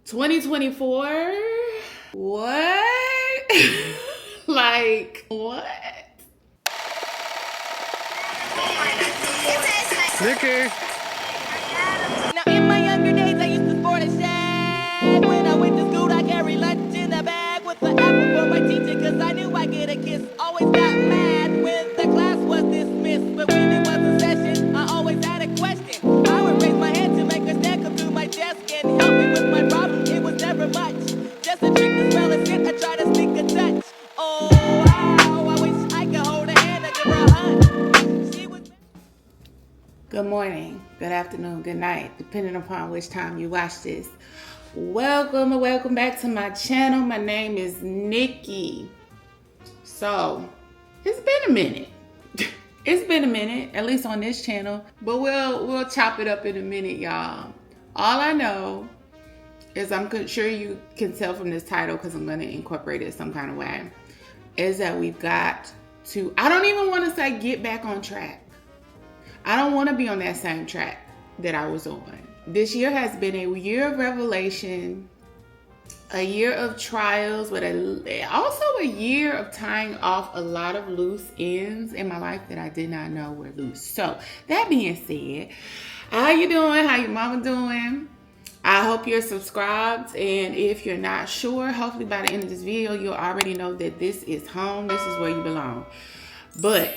2024? What? Like, what? Nicki. Now in my younger days I used to sport a shag. When I went to school I carried lunch in a bag with the apple for my teacher, cause I knew I'd get a kiss. Always got mad when the class was dismissed, but when it was a session I always had a question. I would raise my hand to make her stand come through my desk and help me with my problem. It was never much, just a trick to spell a shit. I try to sneak a touch. Oh wow, I wish I could hold her hand and give her a hug. She was... Good morning, good afternoon, good night, depending upon which time you watch this. Welcome and welcome back to my channel. My name is Nicki. So, it's been a minute. It's been a minute, at least on this channel, but we'll chop it up in a minute, y'all. All I know is, I'm sure you can tell from this title because I'm going to incorporate it some kind of way, is that we've got to, I don't even want to say get back on track. I don't want to be on that same track that I was on. This year has been a year of revelation, a year of trials, but also a year of tying off a lot of loose ends in my life that I did not know were loose. So that being said, how you doing? How your mama doing? I hope you're subscribed, and if you're not sure, hopefully by the end of this video, you'll already know that this is home. This is where you belong. But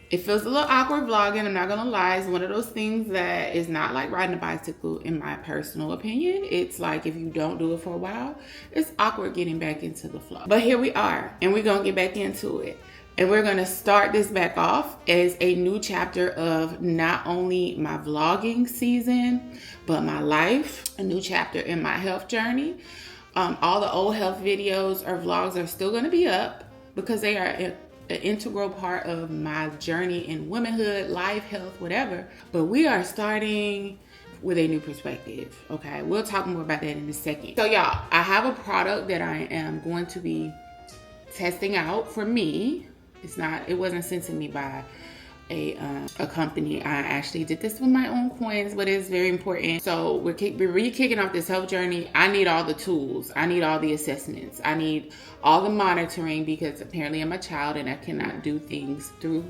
it feels a little awkward vlogging, I'm not gonna lie. It's one of those things that is not like riding a bicycle, in my personal opinion. It's like if you don't do it for a while, it's awkward getting back into the flow. But here we are, and we're gonna get back into it. And we're gonna start this back off as a new chapter of not only my vlogging season, but my life, a new chapter in my health journey. All the old health videos or vlogs are still gonna be up because they are an integral part of my journey in womanhood, life, health, whatever. But we are starting with a new perspective, okay? We'll talk more about that in a second. So y'all, I have a product that I am going to be testing out for me. It wasn't sent to me by a company. I actually did this with my own coins, but it's very important. So we're kicking off this health journey. I need all the tools. I need all the assessments. I need all the monitoring, because apparently I'm a child and I cannot do things through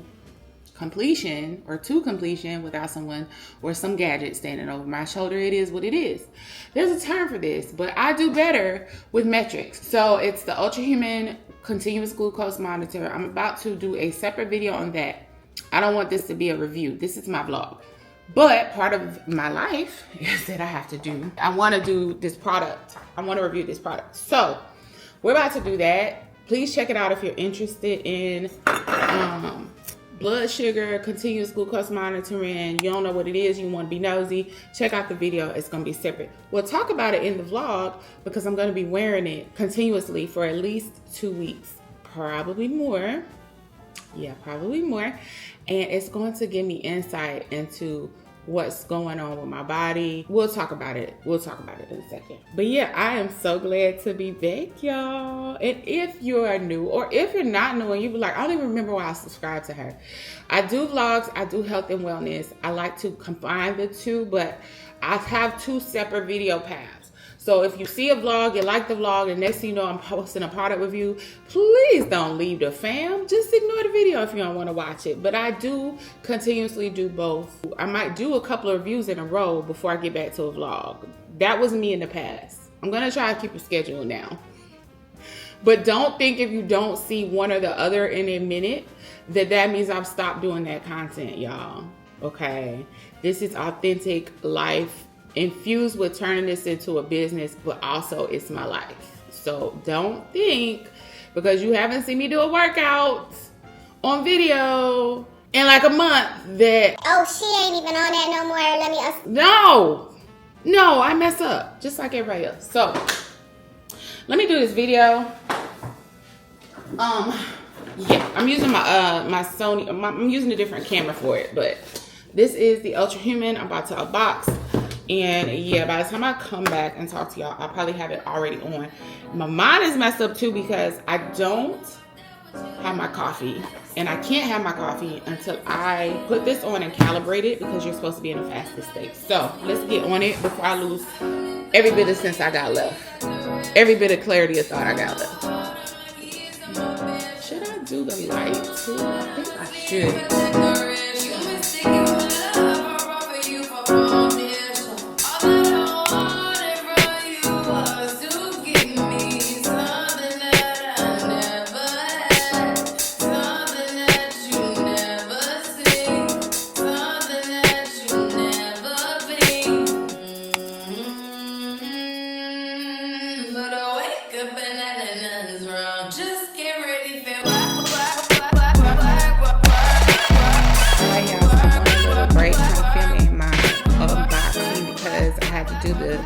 completion or to completion without someone or some gadget standing over my shoulder. It is what it is. There's a term for this, but I do better with metrics. So it's the Ultrahuman continuous glucose monitor. I'm about to do a separate video on that. I don't want this to be a review. This is my vlog. But part of my life is that I have to do, I want to do this product. I want to review this product. So we're about to do that. Please check it out if you're interested in blood sugar, continuous glucose monitoring. You don't know what it is, you want to be nosy, check out the video. It's going to be separate. We'll talk about it in the vlog because I'm going to be wearing it continuously for at least 2 weeks. Probably more. Yeah, probably more. And it's going to give me insight into what's going on with my body. We'll talk about it. We'll talk about it in a second. But yeah, I am so glad to be back, y'all. And if you are new, or if you're not new and you be like, I don't even remember why I subscribed to her. I do vlogs, I do health and wellness. I like to combine the two, but I have 2 separate video paths. So if you see a vlog, you like the vlog, and next thing you know I'm posting a product review, please don't leave the fam. Just ignore the video if you don't want to watch it. But I do continuously do both. I might do a couple of reviews in a row before I get back to a vlog. That was me in the past. I'm going to try to keep a schedule now. But don't think if you don't see one or the other in a minute that means I've stopped doing that content, y'all. Okay? This is authentic life, infused with turning this into a business, but also it's my life. So don't think because you haven't seen me do a workout on video in like a month that, oh, she ain't even on that no more. no, I mess up just like everybody else. So let me do this video. Yeah, I'm using my Sony. I'm using a different camera for it, but this is the Ultrahuman. I'm about to unbox. And yeah, by the time I come back and talk to y'all, I'll probably have it already on. My mind is messed up too because I don't have my coffee. And I can't have my coffee until I put this on and calibrate it because you're supposed to be in a fasted state. So let's get on it before I lose Every bit of sense I got left. Every bit of clarity of thought I got left. Should I do the light too? I think I should.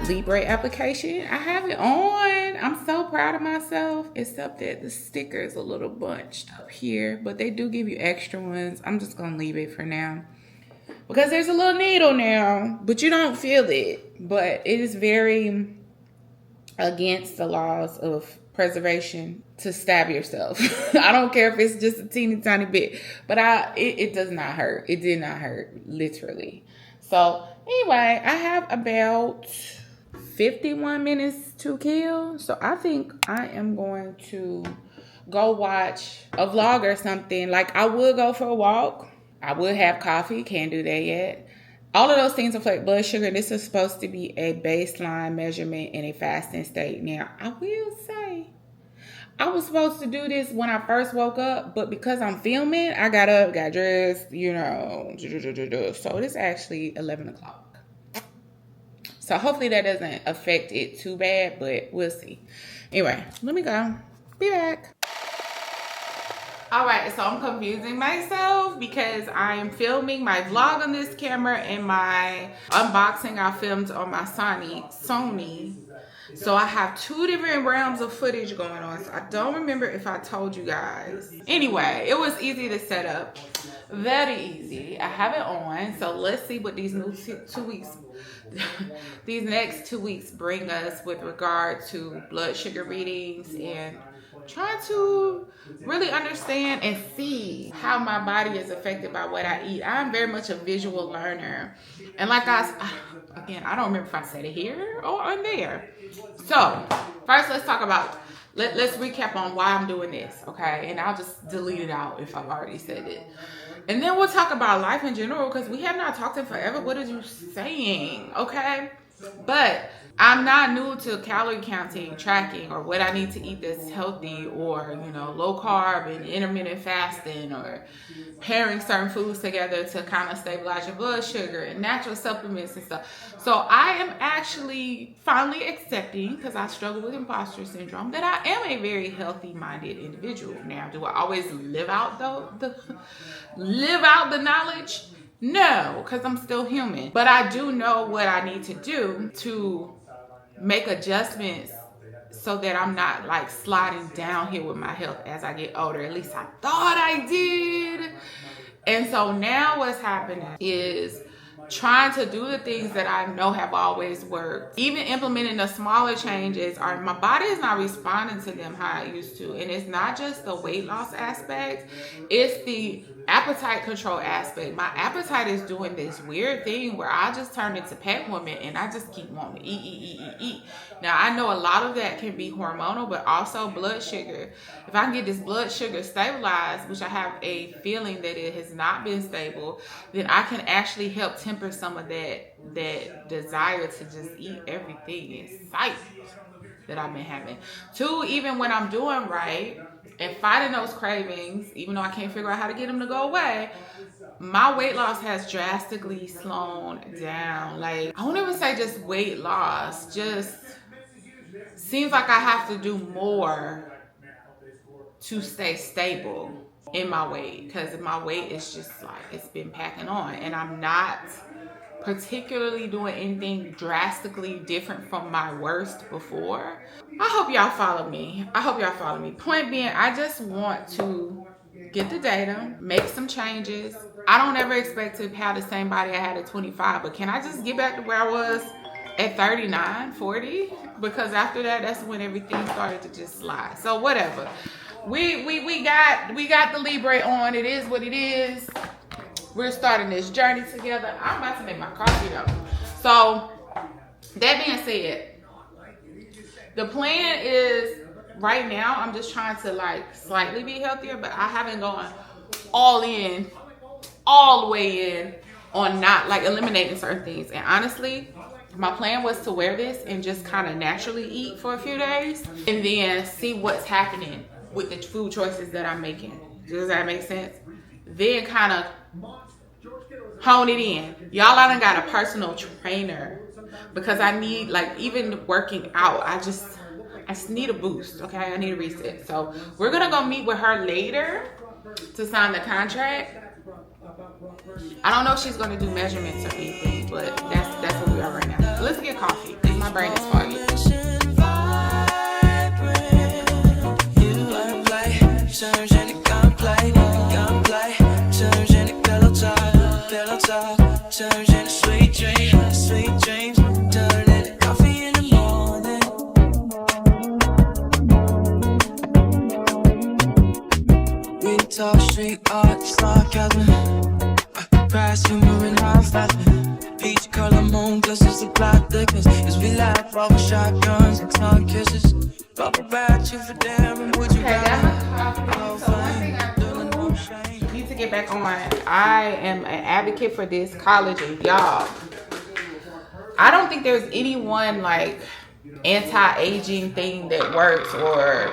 Libre application. I have it on. I'm so proud of myself, except that the sticker is a little bunched up here, but they do give you extra ones. I'm just gonna leave it for now because there's a little needle now, but you don't feel it. But it is very against the laws of preservation to stab yourself. I don't care if it's just a teeny tiny bit, but it does not hurt. It did not hurt, literally. So anyway, I have about 51 minutes to kill. So I think I am going to go watch a vlog or something. Like, I would go for a walk. I would have coffee. Can't do that yet. All of those things affect blood sugar. This is supposed to be a baseline measurement in a fasting state. Now, I will say, I was supposed to do this when I first woke up, but because I'm filming, I got up, got dressed, you know. So it's actually 11 o'clock. So hopefully that doesn't affect it too bad, but we'll see. Anyway, let me go. Be back. All right, so I'm confusing myself because I am filming my vlog on this camera and my unboxing I filmed on my Sony. So I have two different realms of footage going on. So I don't remember if I told you guys. Anyway, it was easy to set up. Very easy. I have it on. So let's see what these new 2 weeks, these next 2 weeks bring us with regard to blood sugar readings and trying to really understand and see how my body is affected by what I eat. I'm very much a visual learner. And like again, I don't remember if I said it here or on there. So first let's talk about, let's recap on why I'm doing this, okay? And I'll just delete it out if I've already said it. And then we'll talk about life in general because we have not talked in forever. What are you saying, okay? But I'm not new to calorie counting, tracking, or what I need to eat that's healthy, or, you know, low carb and intermittent fasting, or pairing certain foods together to kind of stabilize your blood sugar and natural supplements and stuff. So I am actually finally accepting, because I struggle with imposter syndrome, that I am a very healthy minded individual. Now, do I always live out the knowledge? No, because I'm still human. But I do know what I need to do to make adjustments so that I'm not like sliding downhill with my health as I get older. At least I thought I did. And so now what's happening is trying to do the things that I know have always worked. Even implementing the smaller changes, my body is not responding to them how it used to. And it's not just the weight loss aspect, it's the appetite control aspect. My appetite is doing this weird thing where I just turned into pet woman and I just keep wanting to eat. Now, I know a lot of that can be hormonal, but also blood sugar. If I can get this blood sugar stabilized, which I have a feeling that it has not been stable, then I can actually help temper some of that desire to just eat everything in sight that I've been having. Two, even when I'm doing right and fighting those cravings, even though I can't figure out how to get them to go away, my weight loss has drastically slowed down. Like, I won't even say just weight loss, just seems like I have to do more to stay stable in my weight, because my weight is just like, it's been packing on, and I'm not particularly doing anything drastically different from my worst before. I hope y'all follow me. Point being, I just want to get the data, make some changes. I don't ever expect to have the same body I had at 25, but can I just get back to where I was at 39, 40? Because after that, that's when everything started to just slide. So whatever. We got the Libre on. It is what it is. We're starting this journey together. I'm about to make my coffee though. So that being said, The plan is right now I'm just trying to like slightly be healthier, but I haven't gone all the way in on not like eliminating certain things. And honestly, my plan was to wear this and just kind of naturally eat for a few days and then see what's happening with the food choices that I'm making. Does that make sense? Then kind of hone it in. Y'all, I done got a personal trainer because I need, like, even working out, I just need a boost, okay? I need a reset. So we're gonna go meet with her later to sign the contract. I don't know if she's gonna do measurements or anything, but that's where we are right now. Let's get coffee. My brain is foggy. Talk street art, sarcasm, price humor and high fashion. Peach color moon glistens the plot thickness as we laugh over shotguns and tongue kisses. Talk about you for damn, would you need to get back on. I am an advocate for this collagen, y'all. I don't think there's any one like anti-aging thing that works, or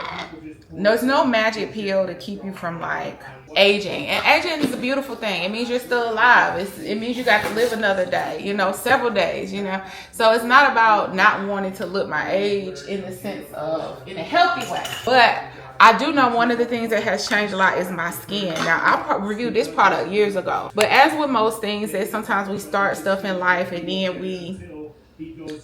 there's no magic pill to keep you from like aging. And aging is a beautiful thing. It means you're still alive. It means you got to live another day, you know, several days, you know. So it's not about not wanting to look my age in the sense of in a healthy way. But I do know one of the things that has changed a lot is my skin. Now, I reviewed this product years ago. But as with most things, that sometimes we start stuff in life and then we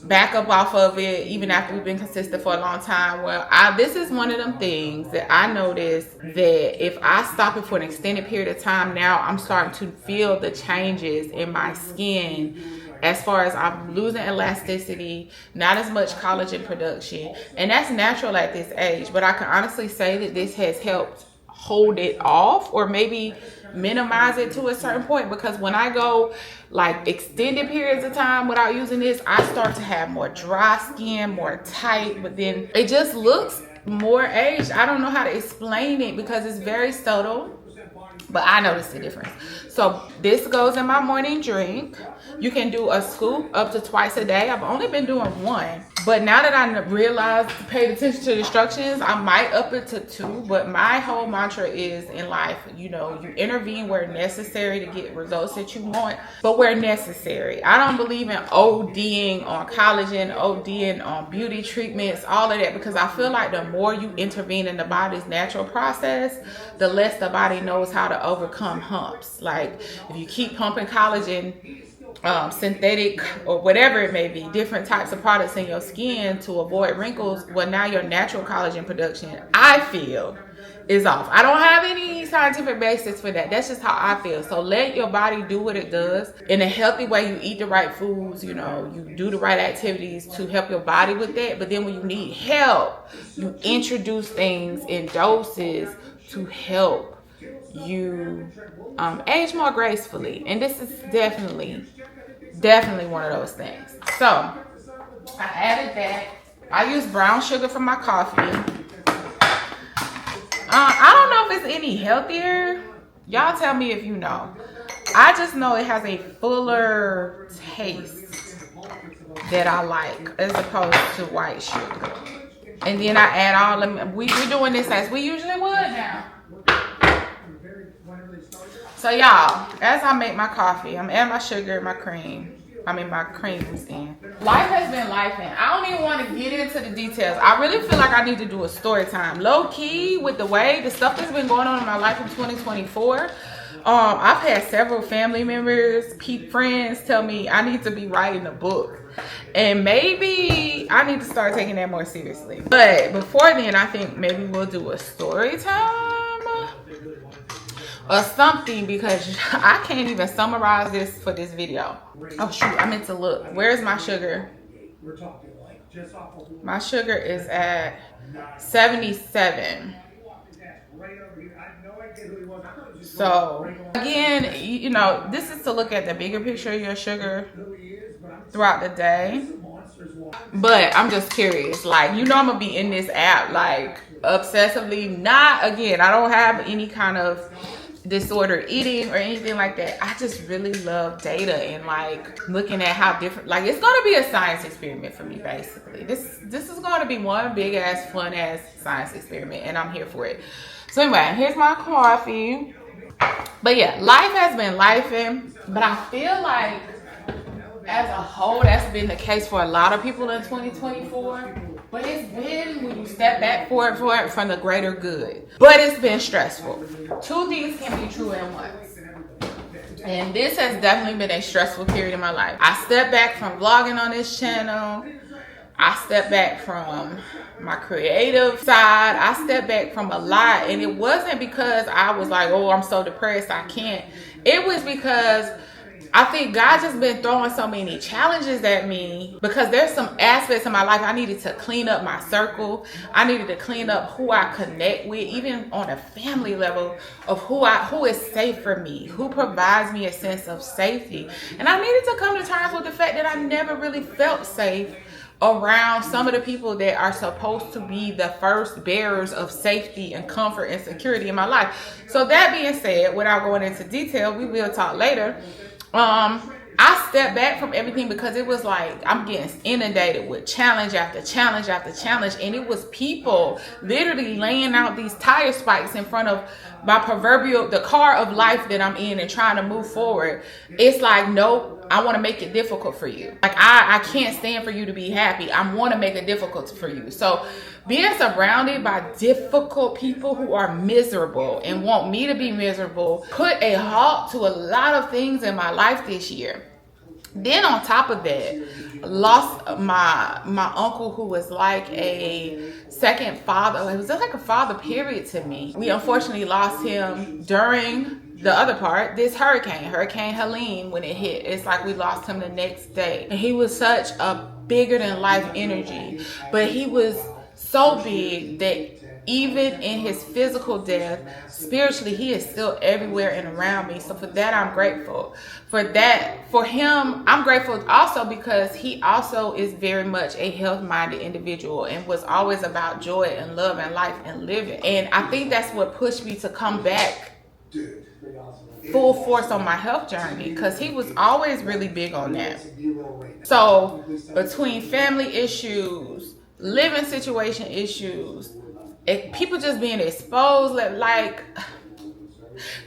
back up off of it even after we've been consistent for a long time. Well, this is one of them things that I noticed that if I stop it for an extended period of time, now I'm starting to feel the changes in my skin as far as I'm losing elasticity, not as much collagen production, and that's natural at this age. But I can honestly say that this has helped hold it off or maybe minimize it to a certain point, because when I go like extended periods of time without using this, I start to have more dry skin, more tight, but then it just looks more aged. I don't know how to explain it because it's very subtle, but I noticed the difference. So this goes in my morning drink. You can do a scoop up to twice a day. I've only been doing one, but now that I realized, paid attention to the instructions, I might up it to 2. But my whole mantra is in life, you know, you intervene where necessary to get results that you want, but where necessary. I don't believe in ODing on collagen, ODing on beauty treatments, all of that, because I feel like the more you intervene in the body's natural process, the less the body knows how to overcome humps. Like if you keep pumping collagen, synthetic or whatever it may be, different types of products in your skin to avoid wrinkles, well, now your natural collagen production, I feel, is off. I don't have any scientific basis for that. That's just how I feel. So let your body do what it does in a healthy way. You eat the right foods, you know, you do the right activities to help your body with that. But then when you need help, you introduce things in doses to help you age more gracefully. And this is definitely one of those things. So I added that. I use brown sugar for my coffee. I don't know if it's any healthier. Y'all tell me if you know. I just know it has a fuller taste that I like as opposed to white sugar. And then I add all of them. We're doing this as we usually would now. So y'all, as I make my coffee, I'm adding my sugar, my cream. My creams in. Life has been life, and I don't even want to get into the details. I really feel like I need to do a story time. Low key, with the stuff that's been going on in my life in 2024. I've had several family members, friends tell me I need to be writing a book. And maybe I need to start taking that more seriously. But before then, I think maybe we'll do a story time or something, because I can't even summarize this for this video. Oh shoot, I meant to look. Where's my sugar? My sugar is at 77. So again, you know, this is to look at the bigger picture of your sugar throughout the day. But I'm just curious, like, I'm gonna be in this app like obsessively. Not again, I don't have any kind of disordered eating or anything like that. I just really love data and like looking at how different, like, it's gonna be a science experiment for me basically. This is gonna be one big ass fun ass science experiment, and I'm here for it. So anyway, here's my coffee. But yeah, life has been lifing, but I feel like as a whole, that's been the case for a lot of people in 2024. But it's been, when you step back for it from the greater good. But it's been stressful. Two things can be true at once. And this has definitely been a stressful period in my life. I stepped back from vlogging on this channel. I stepped back from my creative side. I stepped back from a lot. And it wasn't because I was like, oh, I'm so depressed, I can't. It was because I think God just been throwing so many challenges at me, because there's some aspects of my life I needed to clean up my circle. I needed to clean up who I connect with, even on a family level, of who is safe for me, who provides me a sense of safety. And I needed to come to terms with the fact that I never really felt safe around some of the people that are supposed to be the first bearers of safety and comfort and security in my life. So that being said, without going into detail, we will talk later. I stepped back from everything because it was like I'm getting inundated with challenge after challenge after challenge, and it was people literally laying out these tire spikes in front of my the car of life that I'm in and trying to move forward. It's like, nope, I want to make it difficult for you. Like, I can't stand for you to be happy. I want to make it difficult for you. So being surrounded by difficult people who are miserable and want me to be miserable put a halt to a lot of things in my life this year. Then on top of that, lost my uncle, who was like a second father. It was just like a father period to me. We unfortunately lost him during the other part, this Hurricane Helene, when it hit. It's like we lost him the next day. And he was such a bigger than life energy, but he was so big that even in his physical death, spiritually, he is still everywhere and around me. So for that, I'm grateful. For him, I'm grateful also because he also is very much a health-minded individual and was always about joy and love and life and living. And I think that's what pushed me to come back full force on my health journey, because he was always really big on that. So between family issues, living situation issues, people just being exposed, like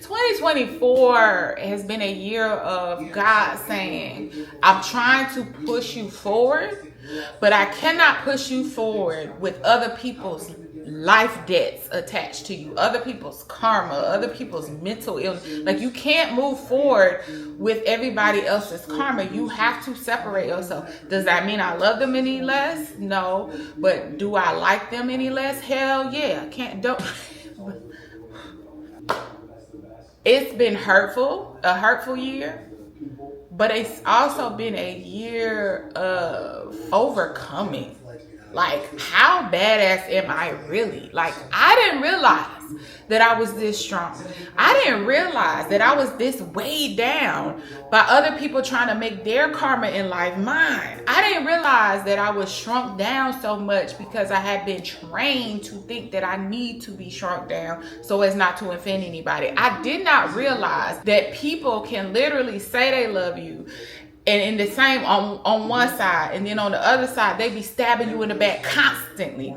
2024 has been a year of God saying, I'm trying to push you forward, but I cannot push you forward with other people's life debts attached to you, other people's karma, other people's mental illness. Like, you can't move forward with everybody else's karma. You have to separate yourself. Does that mean I love them any less? No. But do I like them any less? Hell yeah. Don't. It's been a hurtful year, but it's also been a year of overcoming. Like, how badass am I really? Like, I didn't realize that I was this strong. I didn't realize that I was this weighed down by other people trying to make their karma in life mine. I didn't realize that I was shrunk down so much because I had been trained to think that I need to be shrunk down so as not to offend anybody. I did not realize that people can literally say they love you, and in the same, on one side, and then on the other side, they be stabbing you in the back constantly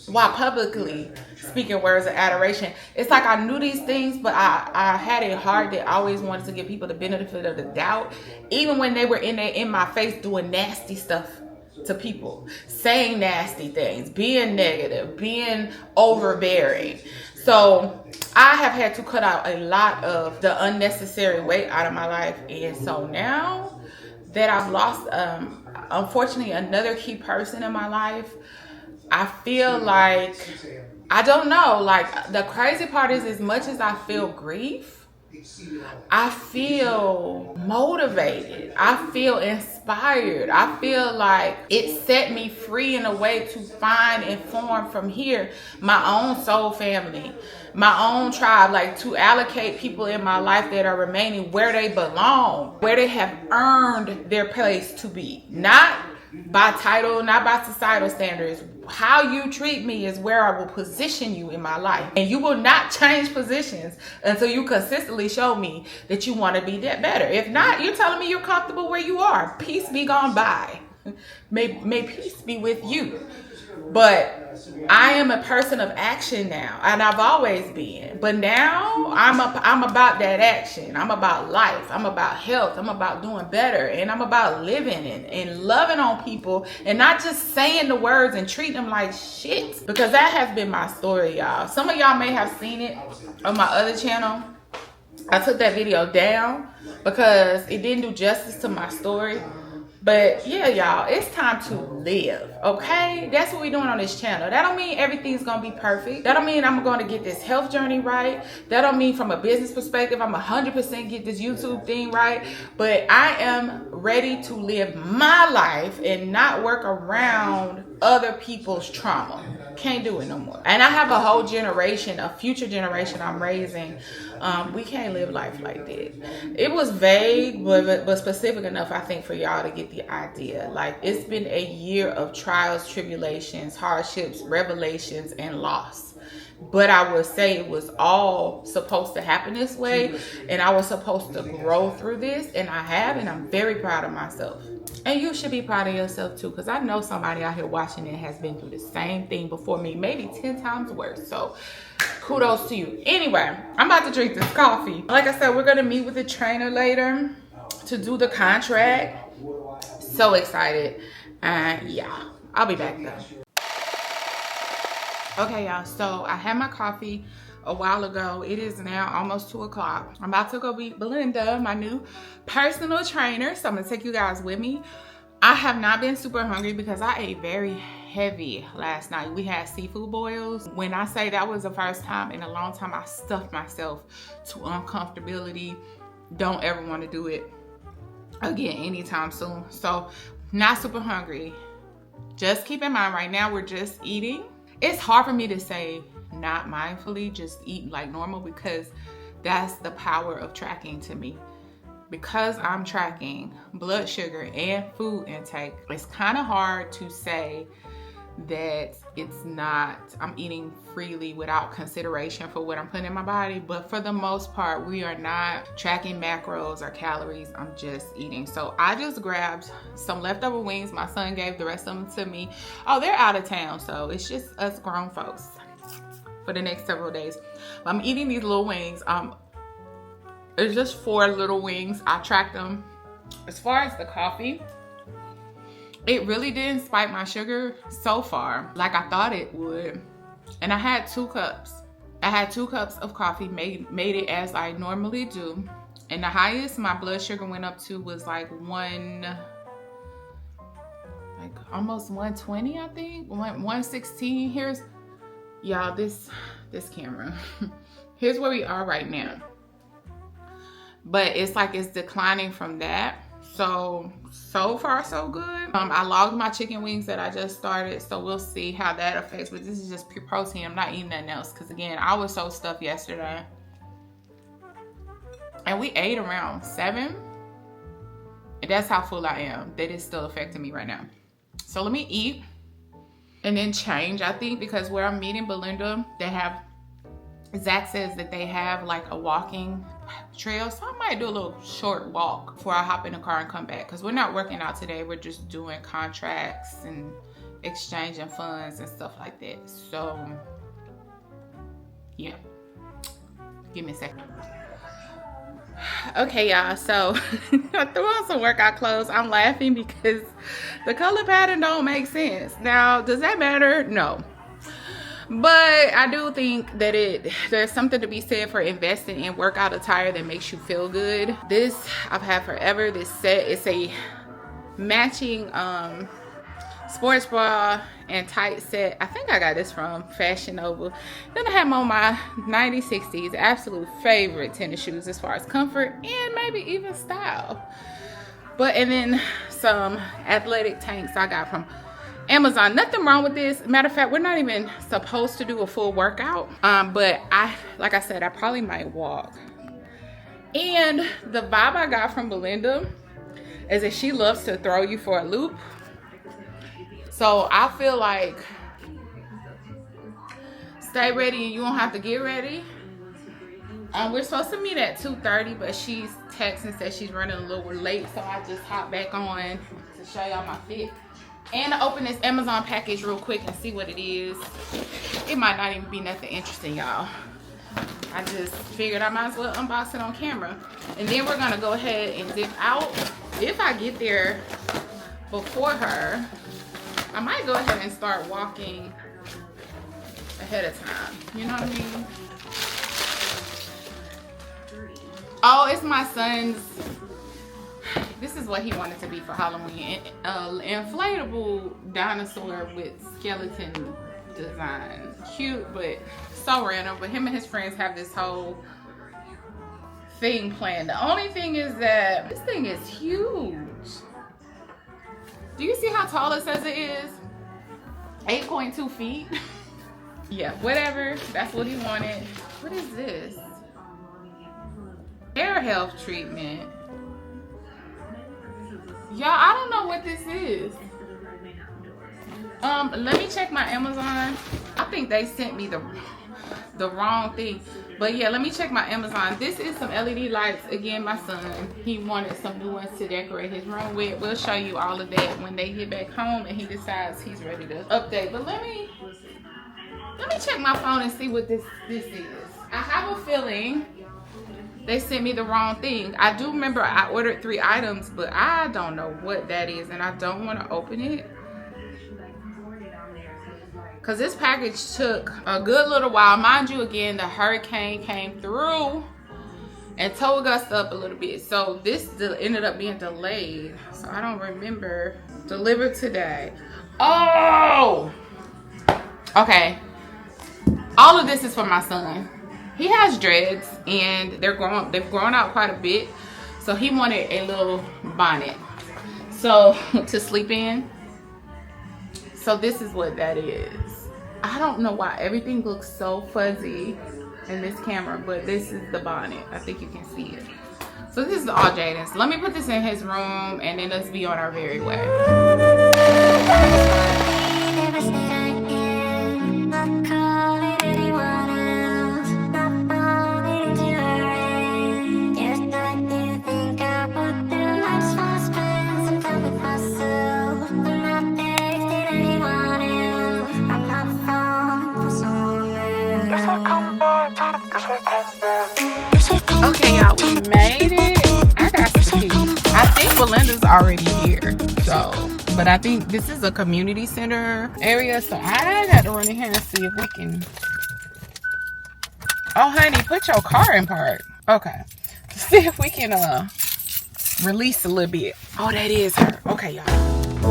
while publicly speaking words of adoration. It's like I knew these things, but I had a heart that always wanted to give people the benefit of the doubt, even when they were in my face doing nasty stuff to people, saying nasty things, being negative, being overbearing. So I have had to cut out a lot of the unnecessary weight out of my life. And so now that I've lost, unfortunately, another key person in my life, I feel like, I don't know, like, the crazy part is, as much as I feel grief, I feel motivated. I feel inspired. I feel like it set me free in a way to find and form from here my own soul family, my own tribe, like to allocate people in my life that are remaining where they belong, where they have earned their place to be. Not by title, not by societal standards. How you treat me is where I will position you in my life. And you will not change positions until you consistently show me that you want to be that better. If not, you're telling me you're comfortable where you are. Peace be gone by. May peace be with you. But I am a person of action now, and I've always been. But now I'm about that action. I'm about life. I'm about health. I'm about doing better, and I'm about living and loving on people, and not just saying the words and treating them like shit. Because that has been my story, y'all. Some of y'all may have seen it on my other channel. I took that video down because it didn't do justice to my story. But yeah, y'all, it's time to live, okay? That's what we're doing on this channel. That don't mean everything's gonna be perfect. That don't mean I'm gonna get this health journey right. That don't mean from a business perspective, I'm 100% get this YouTube thing right. But I am ready to live my life and not work around other people's trauma. Can't do it no more. And I have a whole generation, a future generation I'm raising. We can't live life like that. It was vague, but specific enough, I think, for y'all to get the idea. Like, it's been a year of trials, tribulations, hardships, revelations, and loss. But I would say it was all supposed to happen this way, and I was supposed to grow through this, and I have, and I'm very proud of myself. And you should be proud of yourself too, because I know somebody out here watching it has been through the same thing before me, maybe 10 times worse. So kudos to you. Anyway, I'm about to drink this coffee. Like I said, we're gonna meet with the trainer later to do the contract. So excited. And yeah, I'll be back though. Okay, y'all, so I had my coffee a while ago. It is now almost 2 o'clock. I'm about to go meet Belinda, my new personal trainer. So I'm gonna take you guys with me. I have not been super hungry because I ate very heavy last night. We had seafood boils. When I say that was the first time in a long time I stuffed myself to uncomfortability. Don't ever want to do it again anytime soon. So not super hungry. Just keep in mind right now we're just eating. It's hard for me to say not mindfully, just eat like normal, because that's the power of tracking to me. Because I'm tracking blood sugar and food intake, it's kind of hard to say that it's not, I'm eating freely without consideration for what I'm putting in my body. But for the most part, we are not tracking macros or calories. I'm just eating. So I just grabbed some leftover wings. My son gave the rest of them to me. Oh, they're out of town, so it's just us grown folks for the next several days. I'm eating these little wings. It's just 4 little wings. I tracked them. As far as the coffee, it really didn't spike my sugar so far like I thought it would. And I had 2 cups. I had 2 cups of coffee, made it as I normally do. And the highest my blood sugar went up to was like almost 120, I think. 116. Here's, y'all, this camera. Here's where we are right now. But it's like it's declining from that. So far so good. I logged my chicken wings that I just started, so we'll see how that affects. But this is just pure protein. I'm not eating nothing else because, again, I was so stuffed yesterday. And we ate around 7. And that's how full I am. That is still affecting me right now. So let me eat and then change, I think, because where I'm meeting Belinda, they have, Zach says that they have like a walking trail. So I might do a little short walk before I hop in the car and come back. Because we're not working out today. We're just doing contracts and exchanging funds and stuff like that. So yeah. Give me a second. Okay, y'all, so I threw on some workout clothes. I'm laughing because the color pattern don't make sense. Now, does that matter? No. But I do think that there's something to be said for investing in workout attire that makes you feel good. This I've had forever. This set, it's a matching sports bra and tight set. I think I got this from Fashion Nova. Then I have on my 90s, 60s absolute favorite tennis shoes as far as comfort and maybe even style. And then some athletic tanks I got from Amazon. Nothing wrong with this. Matter of fact, we're not even supposed to do a full workout. But like I said, I probably might walk. And the vibe I got from Belinda is that she loves to throw you for a loop. So I feel like stay ready and you don't have to get ready. We're supposed to meet at 2:30, but she's texting and said she's running a little late, so I just hopped back on to show y'all my fit. And to open this Amazon package real quick and see what it is. It might not even be nothing interesting, y'all. I just figured I might as well unbox it on camera. And then we're gonna go ahead and dip out. If I get there before her, I might go ahead and start walking ahead of time. You know what I mean? Oh, it's my son's. This is what he wanted to be for Halloween. Inflatable dinosaur with skeleton design. Cute, but so random. But him and his friends have this whole thing planned. The only thing is that this thing is huge. Do you see how tall it says it is? 8.2 feet. Yeah, whatever. That's what he wanted. What is this? Hair health treatment. Y'all, I don't know what this is. Let me check my Amazon. I think they sent me the wrong thing. But yeah, let me check my Amazon. This is some LED lights. Again, my son, he wanted some new ones to decorate his room with. We'll show you all of that when they get back home and he decides he's ready to update. But let me check my phone and see what this is. I have a feeling they sent me the wrong thing. I do remember I ordered 3 items, but I don't know what that is, and I don't want to open it. Because this package took a good little while. Mind you, again, the hurricane came through and towed us up a little bit. So this ended up being delayed. So I don't remember. Delivered today. Oh! Okay. All of this is for my son. He has dreads and they've grown out quite a bit. So he wanted a little bonnet. So to sleep in. So this is what that is. I don't know why everything looks so fuzzy in this camera, but this is the bonnet. I think you can see it. So this is all Jaden's. Let me put this in his room and then let's be on our merry way. Okay, y'all, we made it. I got some tea. I think Belinda's already here, so, but I think this is a community center area, so I got to run in here and see if we can. Oh, honey, put your car in park. Okay, see if we can release a little bit. Oh, that is her. Okay, y'all.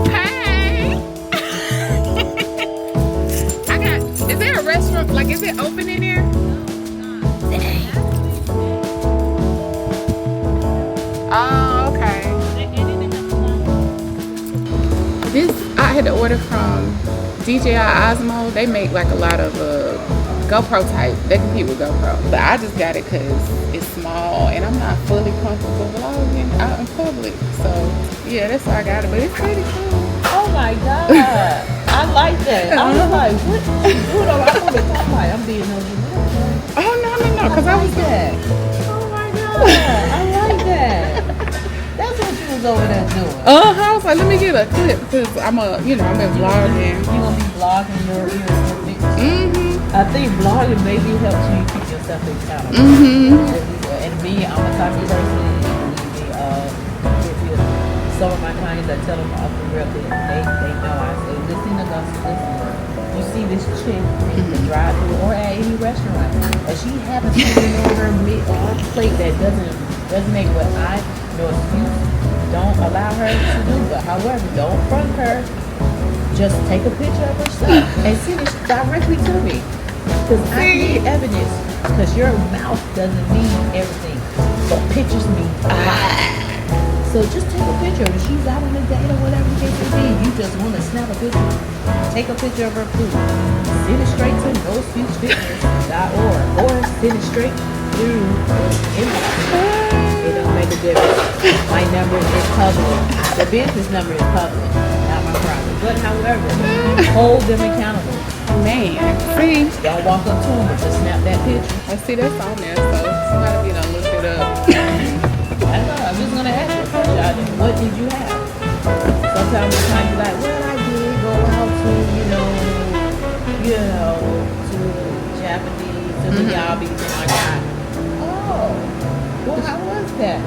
Hey. Is there a restaurant? Like, is it open in there? Dang. Oh, okay. This I had to order from DJI Osmo. They make like a lot of GoPro type. They compete with GoPro. But I just got it because it's small and I'm not fully comfortable vlogging out in public. So yeah, that's why I got it. But it's pretty cool. Oh my God. I like that. I was like, what? I'm being nosy. Oh, no. Because I was that. Oh my God. I like that. That's what you was over there doing. I was like, let me get a clip because I'm I've been vlogging. You gonna be vlogging your pictures. I think vlogging maybe helps you keep yourself accountable. And me, I'm a type of person. Some of my clients, I tell them off the real good. They know. I say, listen. You see this chick in the drive-thru or at any restaurant, and she happens to be on her plate that doesn't resonate with no excuse. Don't allow her to do. But however, don't front her. Just take a picture of her stuff and send it directly to me. Because I need evidence. Because your mouth doesn't mean everything, but pictures mean a lot. So just take a picture. If she's out on a date or whatever the case may be, you just want to snap a picture. Take a picture of her food. Send it straight to noexcusefitness.org or send it straight through inbox. It don't make a difference. My number is public. The business number is public, not my private. But however, hold them accountable. Man, see, Don't walk up to them, but just snap that picture. I see that's on there, so somebody be done look it up. That's all. I'm just gonna ask you, what did you have? Sometimes it's kind of like, well, I did go out to, to Japanese, to the Yabbies, and I got, well, how was that?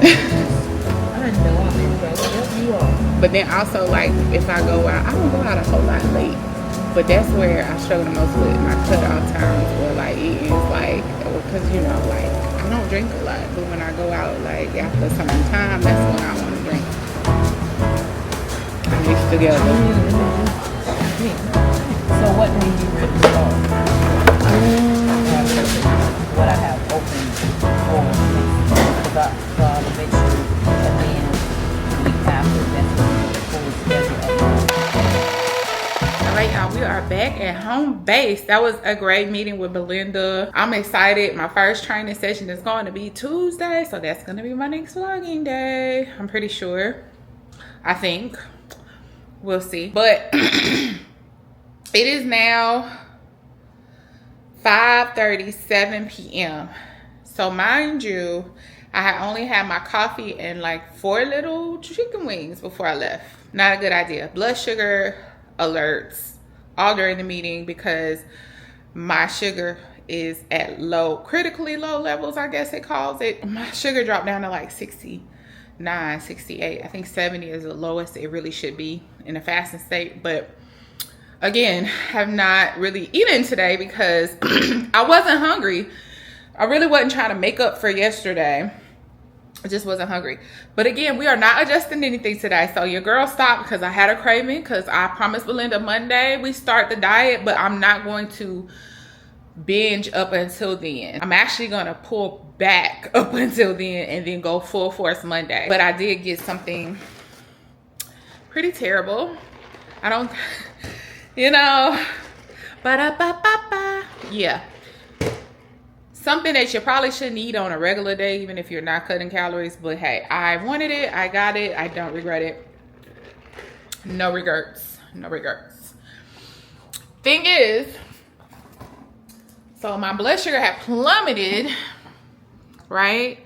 Well, I know I'm in trouble. Yes, you are. But then also, like, if I go out, I don't go out a whole lot late. But that's where I struggle the most with my cutoff times, or like eating, like, because like I don't drink a lot, but when I go out, like after a certain time, that's when I want to drink. I mix together. So what made you ready to go? What I have open for the make sure, and then week after that's the full schedule. All right, y'all, we are back at home base. That was a great meeting with Belinda. I'm excited. My first training session is going to be Tuesday, so that's going to be my next vlogging day. I'm pretty sure. I think. We'll see. But it is now 5:37 p.m. So mind you, I had only had my coffee and like 4 little chicken wings before I left. Not a good idea. Blood sugar alerts all during the meeting because my sugar is at critically low levels, I guess it calls it. My sugar dropped down to like 69, 68. I think 70 is the lowest it really should be in a fasting state. But again, have not really eaten today because I wasn't hungry. I really wasn't trying to make up for yesterday. I just wasn't hungry. But again, we are not adjusting anything today. So your girl stopped because I had a craving, because I promised Belinda Monday we start the diet, but I'm not going to binge up until then. I'm actually going to pull back up until then and then go full force Monday. But I did get something pretty terrible. I don't, yeah. Something that you probably shouldn't eat on a regular day, even if you're not cutting calories. But hey, I wanted it. I got it. I don't regret it. No regrets. No regrets. Thing is, so my blood sugar had plummeted, right?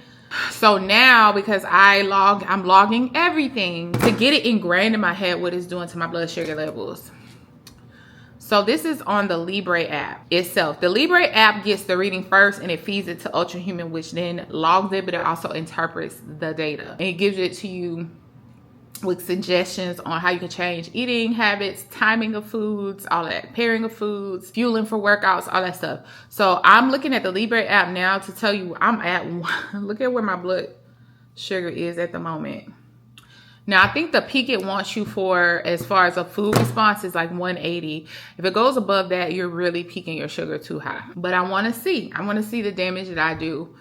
So now, because I'm logging everything to get it ingrained in my head what it's doing to my blood sugar levels. So this is on the Libre app itself. The Libre app gets the reading first and it feeds it to Ultrahuman, which then logs it, but it also interprets the data. And it gives it to you with suggestions on how you can change eating habits, timing of foods, all that, pairing of foods, fueling for workouts, all that stuff. So I'm looking at the Libre app now to tell you I'm at look at where my blood sugar is at the moment. Now, I think the peak it wants you for as far as a food response is like 180. If it goes above that, you're really peaking your sugar too high. But I want to see. I want to see the damage that I do.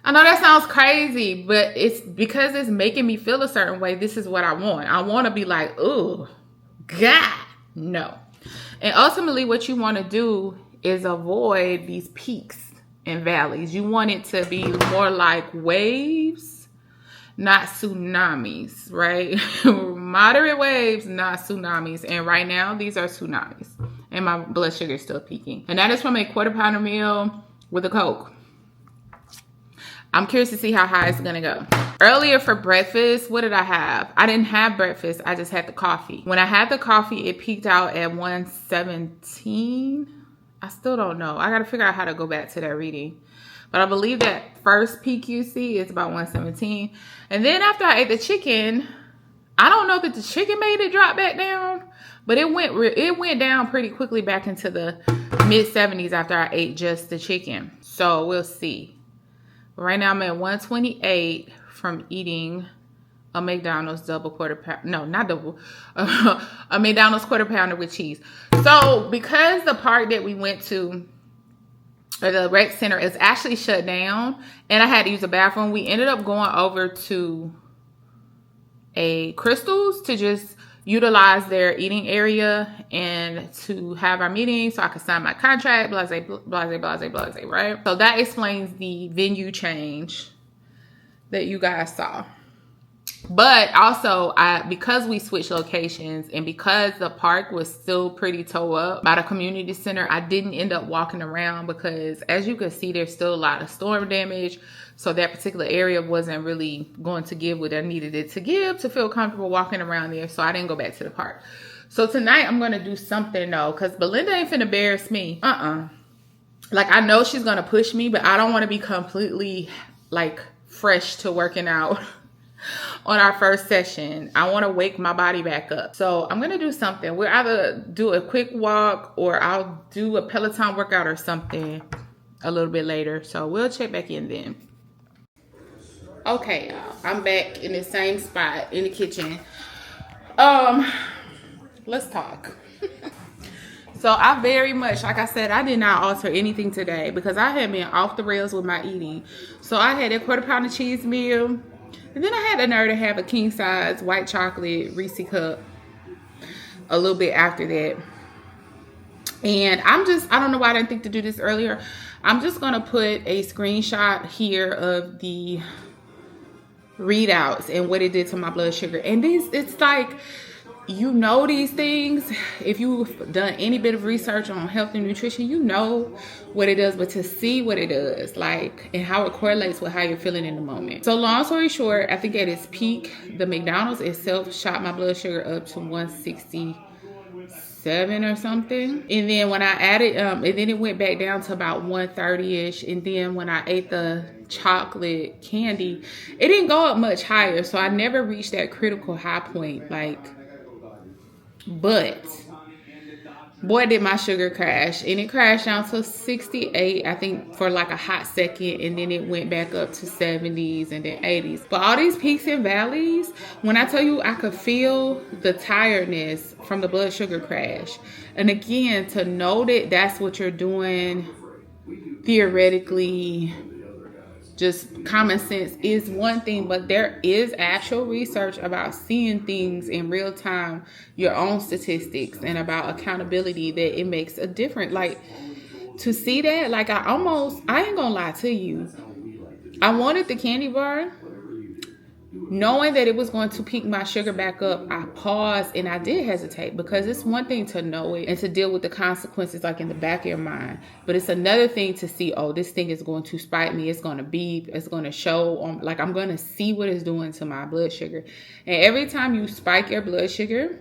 I know that sounds crazy, but it's because it's making me feel a certain way. This is what I want. I want to be like, oh, God, no. And ultimately, what you want to do is avoid these peaks and valleys. You want it to be more like waves, not tsunamis, right? Moderate waves, not tsunamis. And right now, these are tsunamis. And my blood sugar is still peaking. And that is from a 1/4 pounder meal with a Coke. I'm curious to see how high it's gonna go. Earlier for breakfast, what did I have? I didn't have breakfast, I just had the coffee. When I had the coffee, it peaked out at 117. I still don't know. I gotta figure out how to go back to that reading. But I believe that first peak you see is about 117. And then after I ate the chicken, I don't know that the chicken made it drop back down, but it went down pretty quickly back into the mid 70s after I ate just the chicken. So we'll see. Right now I'm at 128 from eating a McDonald's double 1/4 pound. No, not double. A McDonald's 1/4 pounder with cheese. So because the park that we went to, or the rec center, is actually shut down and I had to use the bathroom, we ended up going over to a Crystal's to just, utilize their eating area and to have our meeting so I could sign my contract, blase, blase, blase, blase, right? So that explains the venue change that you guys saw. But also, because we switched locations and because the park was still pretty toe up by the community center, I didn't end up walking around because, as you can see, there's still a lot of storm damage. So that particular area wasn't really going to give what I needed it to give to feel comfortable walking around there. So I didn't go back to the park. So tonight I'm going to do something though, because Belinda ain't finna embarrass me. Like, I know she's going to push me, but I don't want to be completely like fresh to working out on our first session. I want to wake my body back up. So I'm going to do something. We'll either do a quick walk or I'll do a Peloton workout or something a little bit later. So we'll check back in then. Okay, y'all. I'm back in the same spot in the kitchen. Let's talk. So I very much, like I said, I did not alter anything today because I had been off the rails with my eating. So I had a 1/4 pound of cheese meal. And then I had the nerve to have a king size white chocolate Reese cup a little bit after that. And I don't know why I didn't think to do this earlier. I'm just going to put a screenshot here of the readouts and what it did to my blood sugar. And it's like, you know, these things, if you've done any bit of research on health and nutrition, you know what it does, but to see what it does, like, and how it correlates with how you're feeling in the moment. So long story short, I think at its peak, the McDonald's itself shot my blood sugar up to 167 or something. And then when I added, and then it went back down to about 130-ish. And then when I ate the chocolate candy, it didn't go up much higher. So I never reached that critical high point, but boy, did my sugar crash. And it crashed down to 68, I think, for like a hot second. And then it went back up to 70s and then 80s. But all these peaks and valleys, when I tell you I could feel the tiredness from the blood sugar crash. And again, to know that that's what you're doing theoretically, just common sense is one thing, but there is actual research about seeing things in real time, your own statistics, and about accountability, that it makes a difference. Like, to see that, like, I ain't gonna lie to you, I wanted the candy bar. Knowing that it was going to peak my sugar back up, I paused and I did hesitate, because it's one thing to know it and to deal with the consequences like in the back of your mind. But it's another thing to see, oh, this thing is going to spike me. It's going to beep. It's going to show, like, I'm going to see what it's doing to my blood sugar. And every time you spike your blood sugar,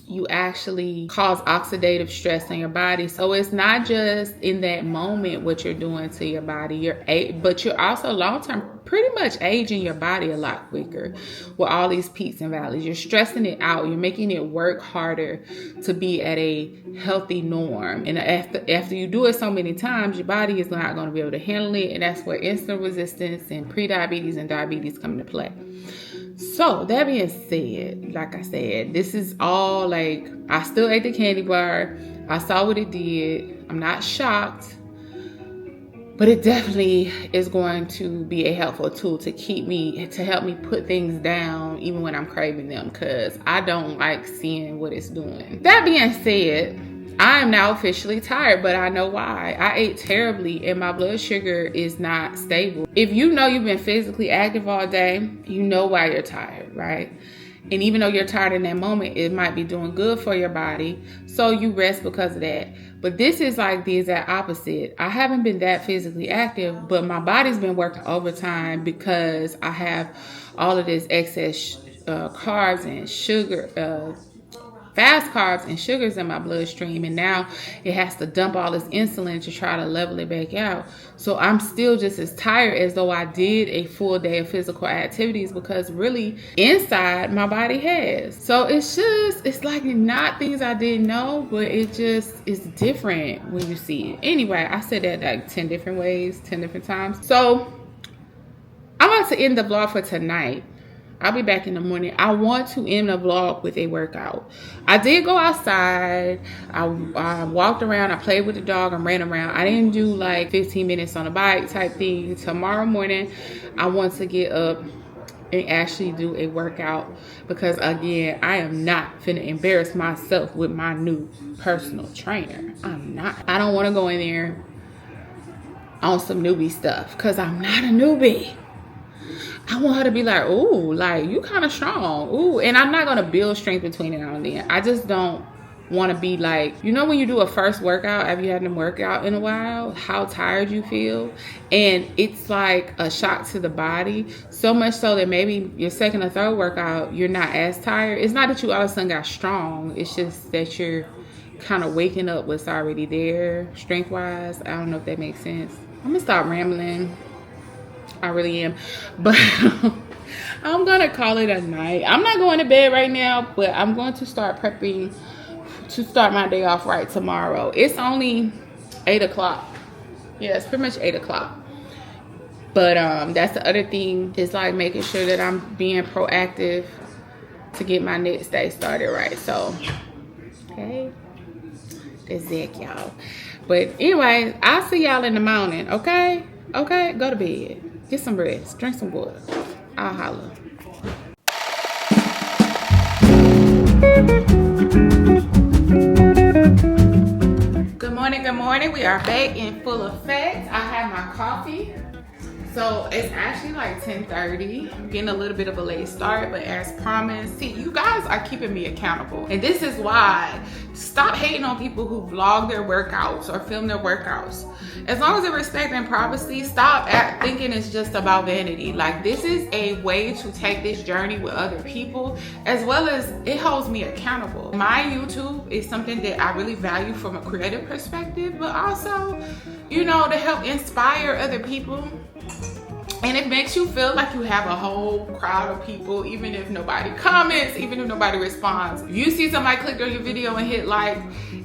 you actually cause oxidative stress in your body. So it's not just in that moment what you're doing to your body, but you're also long-term pretty much aging your body a lot quicker with all these peaks and valleys. You're stressing it out. You're making it work harder to be at a healthy norm. And after you do it so many times, your body is not going to be able to handle it. And that's where insulin resistance and prediabetes and diabetes come into play. So that being said, like I said, this is all like, I still ate the candy bar. I saw what it did. I'm not shocked, but it definitely is going to be a helpful tool to help me put things down even when I'm craving them, because I don't like seeing what it's doing. That being said, I am now officially tired, but I know why. I ate terribly and my blood sugar is not stable. If you know you've been physically active all day, you know why you're tired, right? And even though you're tired in that moment, it might be doing good for your body, so you rest because of that. But this is like the exact opposite. I haven't been that physically active, but my body's been working overtime because I have all of this excess carbs and sugar, fast carbs and sugars in my bloodstream, and now it has to dump all this insulin to try to level it back out. So I'm still just as tired as though I did a full day of physical activities, because really inside my body has. So it's like not things I didn't know, but it just is different when you see it. Anyway, I said that like 10 different ways, 10 different times. So I'm about to end the vlog for tonight. I'll be back in the morning. I want to end the vlog with a workout. I did go outside. I walked around. I played with the dog and ran around. I didn't do like 15 minutes on a bike type thing. Tomorrow morning, I want to get up and actually do a workout, because again, I am not finna embarrass myself with my new personal trainer. I'm not. I don't want to go in there on some newbie stuff, because I'm not a newbie. I want her to be like, ooh, like, you kind of strong. Ooh, and I'm not going to build strength between now and then. I just don't want to be like, you know, when you do a first workout, have you had them workout in a while, how tired you feel? And it's like a shock to the body, so much so that maybe your second or third workout, you're not as tired. It's not that you all of a sudden got strong. It's just that you're kind of waking up what's already there, strength-wise. I don't know if that makes sense. I'm going to stop rambling. I really am. But I'm going to call it a night. I'm not going to bed right now, but I'm going to start prepping to start my day off right tomorrow. It's only 8 o'clock. Yeah, it's pretty much 8 o'clock. But that's the other thing, is like making sure that I'm being proactive to get my next day started right. So, okay. That's it, y'all. But anyway, I'll see y'all in the morning, okay? Okay, go to bed. Get some rest. Drink some water. I'll holler. Good morning, good morning. We are back in full effect. I have my coffee. So it's actually like 10:30. I'm getting a little bit of a late start, but as promised, see, you guys are keeping me accountable. And this is why, stop hating on people who vlog their workouts or film their workouts. As long as they're respecting privacy, stop thinking it's just about vanity. Like, this is a way to take this journey with other people, as well as it holds me accountable. My YouTube is something that I really value from a creative perspective, but also, you know, to help inspire other people. And it makes you feel like you have a whole crowd of people, even if nobody comments, even if nobody responds. If you see somebody click on your video and hit like,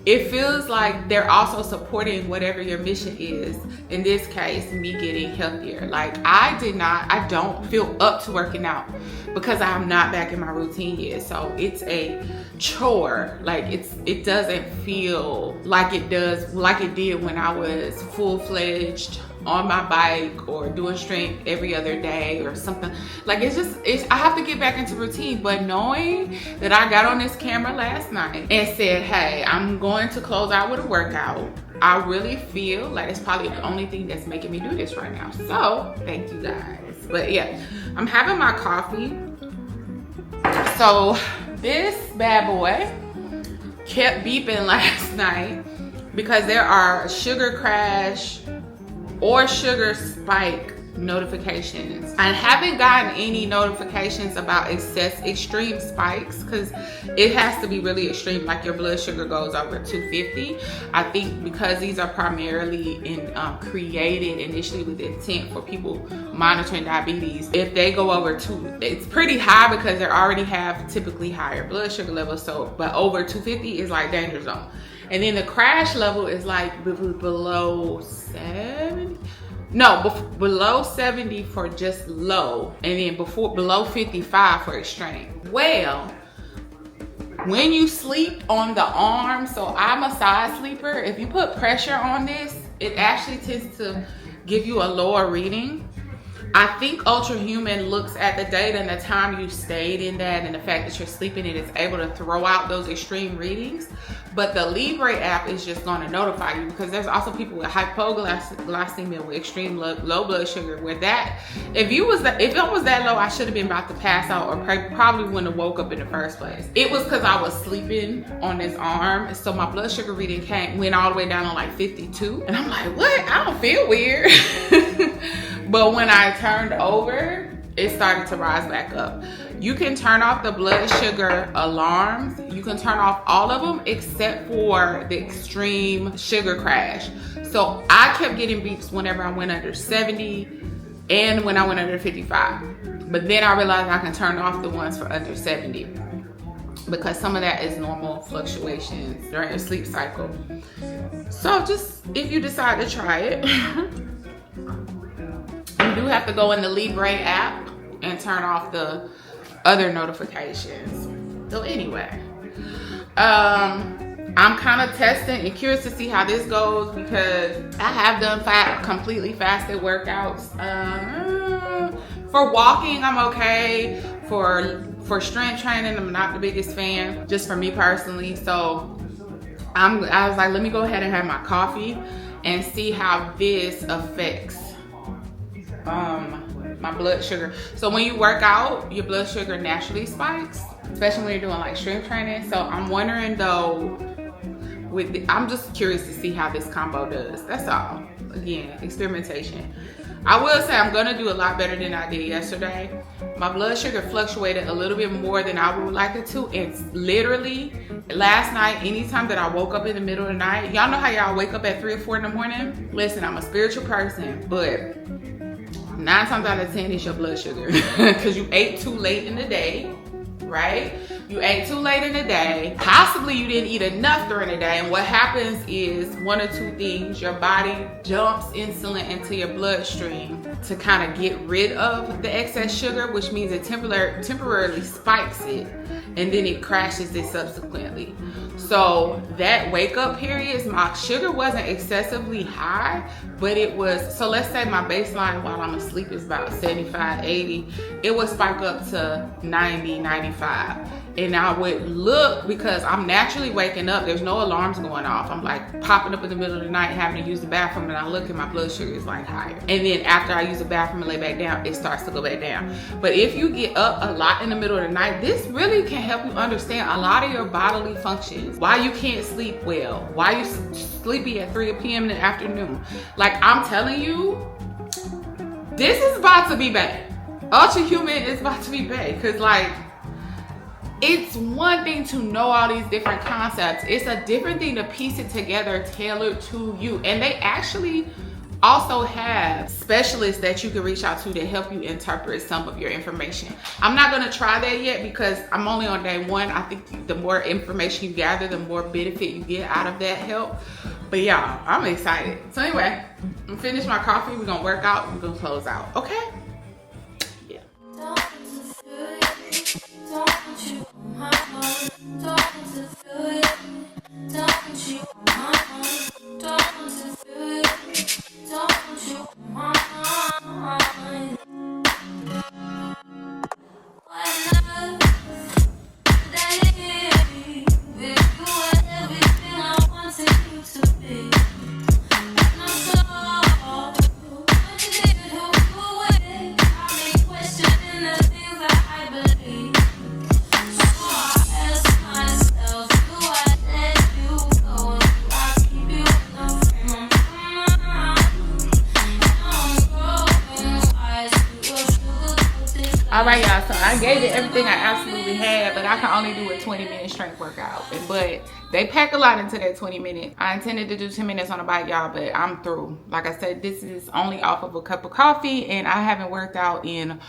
it feels like they're also supporting whatever your mission is. In this case, me getting healthier. Like, I don't feel up to working out because I'm not back in my routine yet. So it's a chore. Like, it doesn't feel like it did when I was full-fledged on my bike or doing strength every other day or something. Like, I have to get back into routine. But knowing that I got on this camera last night and said, hey, I'm going to close out with a workout, I really feel like it's probably the only thing that's making me do this right now. So thank you guys. But yeah, I'm having my coffee. So this bad boy kept beeping last night because there are sugar crash or sugar spike notifications. I haven't gotten any notifications about extreme spikes, because it has to be really extreme, like your blood sugar goes over 250. I think because these are primarily created initially with the intent for people monitoring diabetes. If they go over 2, it's pretty high because they already have typically higher blood sugar levels. So, but over 250 is like danger zone. And then the crash level is like below 70. No, below 70 for just low, and then below 55 for extreme. Well, when you sleep on the arm, so I'm a side sleeper, if you put pressure on this, it actually tends to give you a lower reading. I think Ultrahuman looks at the data and the time you stayed in that and the fact that you're sleeping, it is able to throw out those extreme readings. But the Libre app is just going to notify you, because there's also people with hypoglycemia, with extreme low blood sugar, where that, if it was that low, I should have been about to pass out, or probably wouldn't have woke up in the first place. It was because I was sleeping on this arm, so my blood sugar reading went all the way down to like 52, and I'm like, what? I don't feel weird. But when I turned over, it started to rise back up. You can turn off the blood sugar alarms. You can turn off all of them except for the extreme sugar crash. So I kept getting beeps whenever I went under 70 and when I went under 55. But then I realized I can turn off the ones for under 70, because some of that is normal fluctuations during your sleep cycle. So just, if you decide to try it, you do have to go in the Libre app and turn off the other notifications. So anyway, I'm kind of testing and curious to see how this goes, because I have done completely fasted workouts For walking, I'm okay. For strength training, I'm not the biggest fan, just for me personally. So I was like, let me go ahead and have my coffee and see how this affects my blood sugar. So when you work out, your blood sugar naturally spikes, especially when you're doing like strength training. So I'm wondering though, I'm just curious to see how this combo does. That's all. Again, experimentation. I will say I'm gonna do a lot better than I did yesterday. My blood sugar fluctuated a little bit more than I would like it to. And literally last night, anytime that I woke up in the middle of the night, y'all know how y'all wake up at 3 or 4 in the morning? Listen, I'm a spiritual person, but 9 times out of 10 it's your blood sugar. Because you ate too late in the day, right? You ate too late in the day. Possibly you didn't eat enough during the day. And what happens is 1 or 2 things. Your body dumps insulin into your bloodstream to kind of get rid of the excess sugar, which means it temporarily spikes it and then it crashes it subsequently. So that wake up period, my sugar wasn't excessively high, but it was, so let's say my baseline while I'm asleep is about 75, 80. It would spike up to 90, 95. And I would look, because I'm naturally waking up, there's no alarms going off. I'm like popping up in the middle of the night having to use the bathroom, and I look and my blood sugar is like higher. And then after I use the bathroom and lay back down, it starts to go back down. But if you get up a lot in the middle of the night, this really can help you understand a lot of your bodily functions. Why you can't sleep well, why you sleepy at 3 p.m. in the afternoon. Like I'm telling you, this is about to be bad. Ultrahuman is about to be bad, because like, it's one thing to know all these different concepts. It's a different thing to piece it together tailored to you. And they actually also have specialists that you can reach out to help you interpret some of your information. I'm not gonna try that yet because I'm only on day 1. I think the more information you gather, the more benefit you get out of that help. But y'all, I'm excited. So anyway, I'm finished my coffee. We're gonna work out. We're gonna close out. Okay? Yeah. All right, y'all, so I gave it everything I absolutely had, but I can only do a 20-minute strength workout. But they pack a lot into that 20 minutes. I intended to do 10 minutes on a bike, y'all, but I'm through. Like I said, this is only off of a cup of coffee, and I haven't worked out in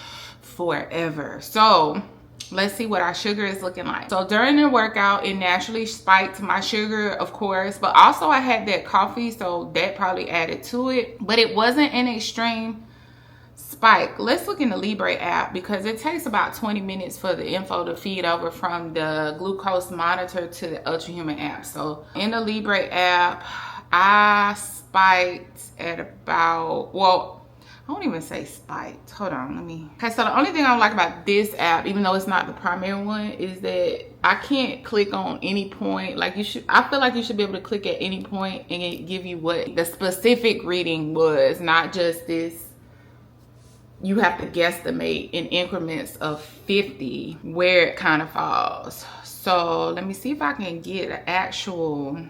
forever. So let's see what our sugar is looking like. So during the workout, it naturally spiked my sugar, of course, but also I had that coffee, so that probably added to it. But it wasn't an extreme spike. Let's look in the Libre app because it takes about 20 minutes for the info to feed over from the glucose monitor to the Ultrahuman app. So in the Libre app, I spiked at about, well, I won't even say spiked. Hold on, let me. Okay, so the only thing I don't like about this app, even though it's not the primary one, is that I can't click on any point. Like you should, I feel like you should be able to click at any point and it give you what the specific reading was, not just this. You have to guesstimate in increments of 50 where it kind of falls. So let me see if I can get an actual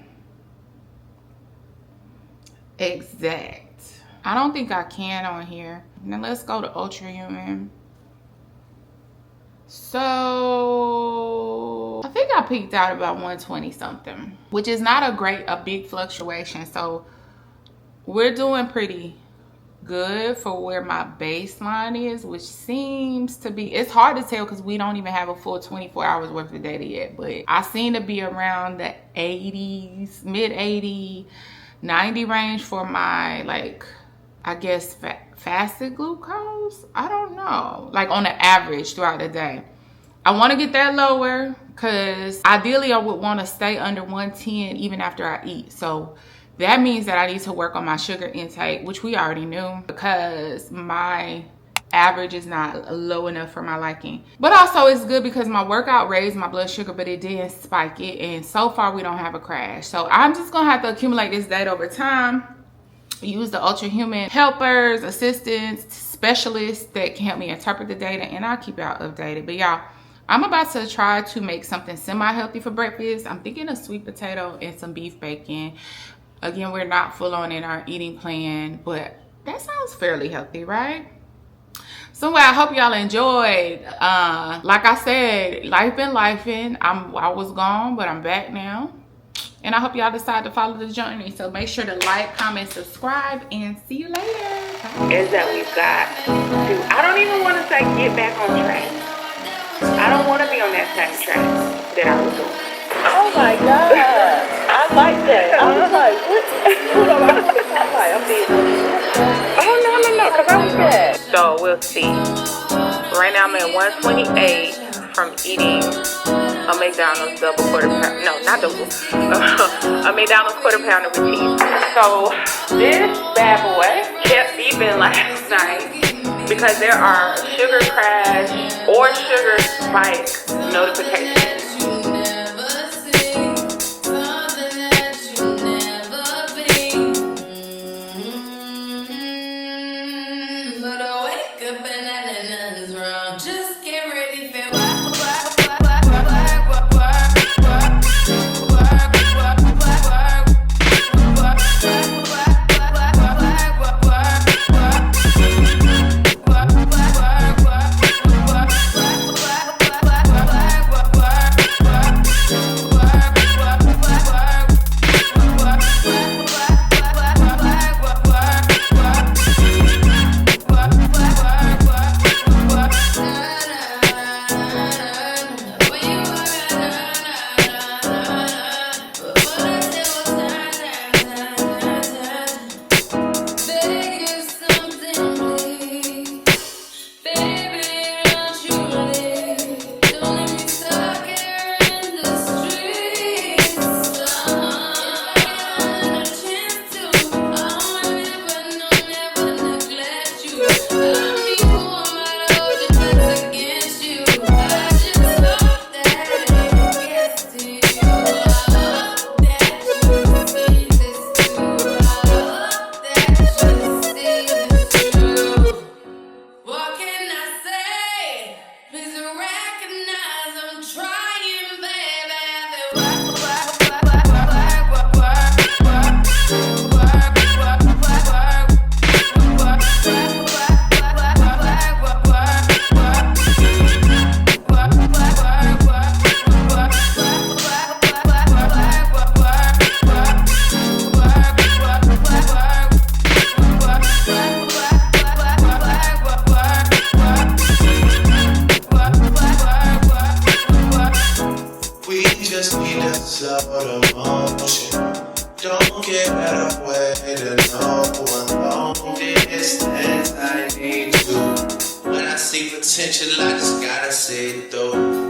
exact. I don't think I can on here. Now let's go to Ultrahuman. So I think I peaked out about 120 something, which is not a big fluctuation. So we're doing pretty good for where my baseline is, which seems to be, it's hard to tell because we don't even have a full 24 hours worth of data yet, but I seem to be around the 80s, mid 80, 90 range for my, like, I guess fasted glucose. I don't know, like on the average throughout the day. I want to get that lower because ideally I would want to stay under 110 even after I eat. So that means that I need to work on my sugar intake, which we already knew, because my average, is not low enough for my liking. But also it's good because my workout raised my blood sugar, but it didn't spike it, and so far we don't have a crash. So I'm just gonna have to accumulate this data over time, use the Ultrahuman helpers, assistants, specialists that can help me interpret the data, and I'll keep y'all updated. But y'all, I'm about to try to make something semi-healthy for breakfast. I'm thinking of sweet potato and some beef bacon. Again, we're not full on in our eating plan, but that sounds fairly healthy, right? So I hope y'all enjoyed. Like I said, life been lifing. I was gone, but I'm back now. And I hope y'all decide to follow the journey. So make sure to like, comment, subscribe, and see you later. Bye. Is that we've got to, I don't even want to say get back on track. I don't want to be on that same track that I was on. Oh my God. I like that. I was like, what? Hold on, I'm being Oh, no, because I was good. So we'll see. Right now I'm at 128 from eating a McDonald's double quarter pound. No, not double. A McDonald's quarter pounder with cheese. So this bad boy kept beeping last night because there are sugar crash or sugar spike notifications. Don't get out of way to no one long distance. I need you. When I see potential, I just gotta say it though.